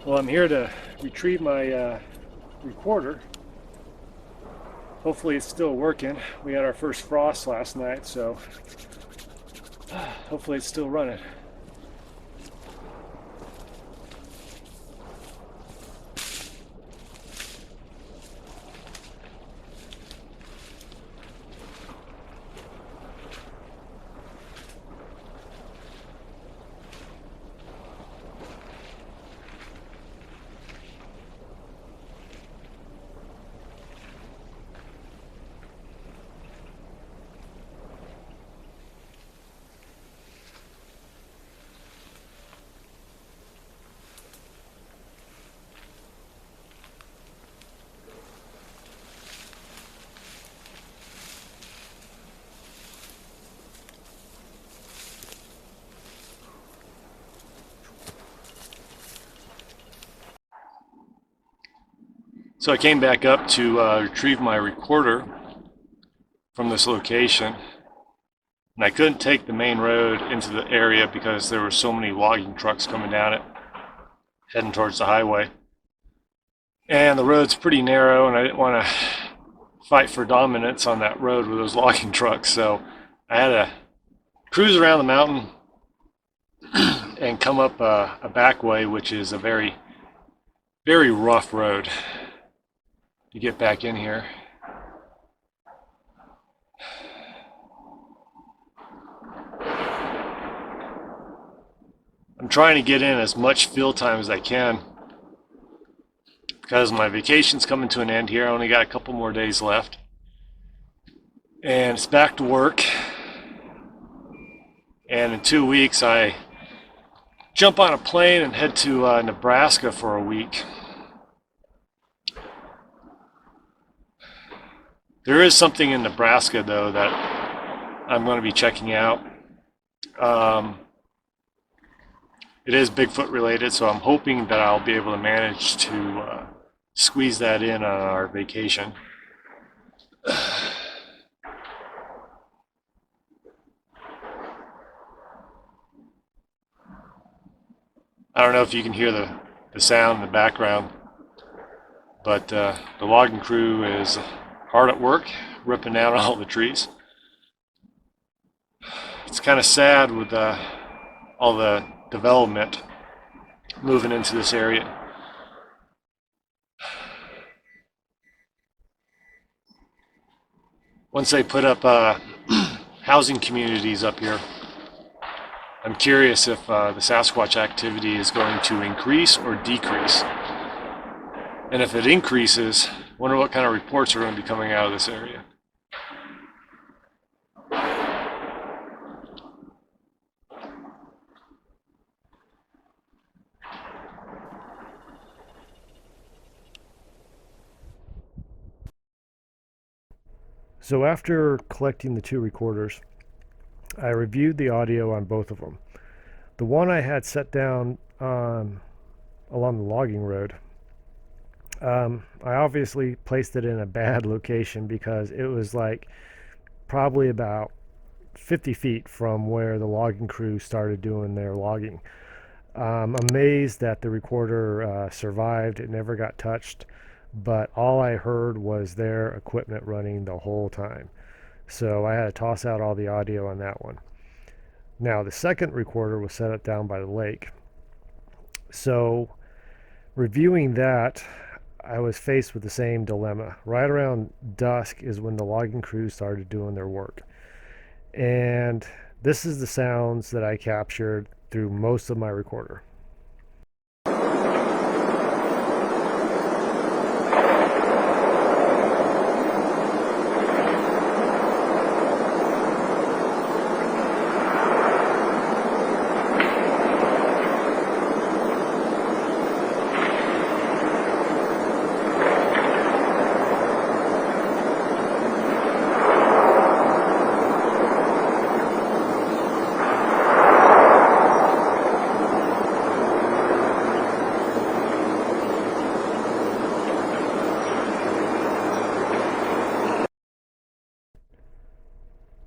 Well, I'm here to retrieve my recorder. Hopefully it's still working. We had our first frost last night, so hopefully it's still running. So I came back up to retrieve my recorder from this location, and I couldn't take the main road into the area because there were so many logging trucks coming down it, heading towards the highway. And the road's pretty narrow, and I didn't want to fight for dominance on that road with those logging trucks, so I had to cruise around the mountain and come up a back way, which is a very, very rough road to get back in here. I'm trying to get in as much field time as I can because my vacation's coming to an end here. I only got a couple more days left, and it's back to work. And in 2 weeks I jump on a plane and head to Nebraska for a week. There is something in Nebraska though that I'm going to be checking out. It is Bigfoot related, so I'm hoping that I'll be able to manage to squeeze that in on our vacation. I don't know if you can hear the sound in the background, but the logging crew is hard at work, ripping down all the trees. It's kind of sad with all the development moving into this area. Once they put up housing communities up here, I'm curious if the Sasquatch activity is going to increase or decrease. And if it increases, I wonder what kind of reports are going to be coming out of this area. So after collecting the two recorders, I reviewed the audio on both of them. The one I had set down along the logging road, I obviously placed it in a bad location because it was like probably about 50 feet from where the logging crew started doing their logging. I'm amazed that the recorder survived. It never got touched, but all I heard was their equipment running the whole time. So I had to toss out all the audio on that one. Now the second recorder was set up down by the lake. So reviewing that, I was faced with the same dilemma. Right around dusk is when the logging crew started doing their work. And this is the sounds that I captured through most of my recorder.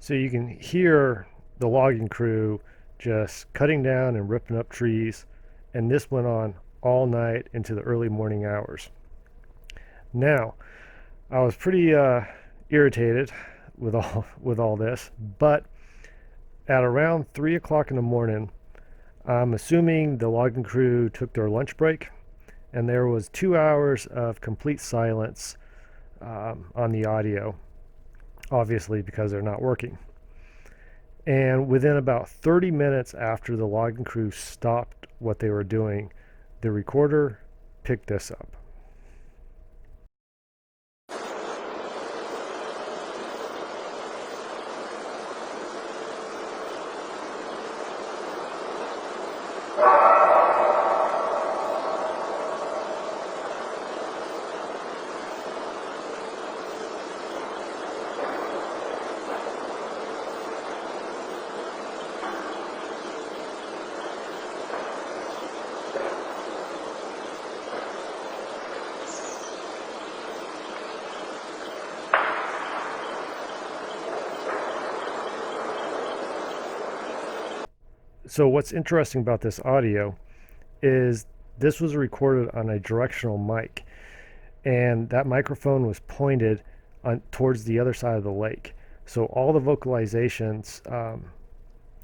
So you can hear the logging crew just cutting down and ripping up trees, and this went on all night into the early morning hours. Now, I was pretty irritated with all this, but at around 3 o'clock in the morning, I'm assuming the logging crew took their lunch break, and there was 2 hours of complete silence on the audio, obviously because they're not working. And within about 30 minutes after the logging crew stopped what they were doing, the recorder picked this up. So what's interesting about this audio is this was recorded on a directional mic, and that microphone was pointed towards the other side of the lake. So all the vocalizations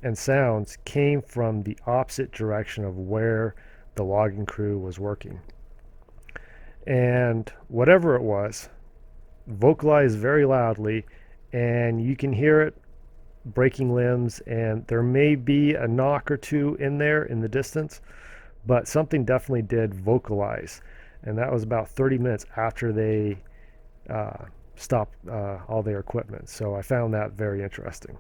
and sounds came from the opposite direction of where the logging crew was working. And whatever it was, vocalized very loudly, and you can hear it breaking limbs, and there may be a knock or two in there in the distance, but something definitely did vocalize. And that was about 30 minutes after they stopped all their equipment. So I found that very interesting.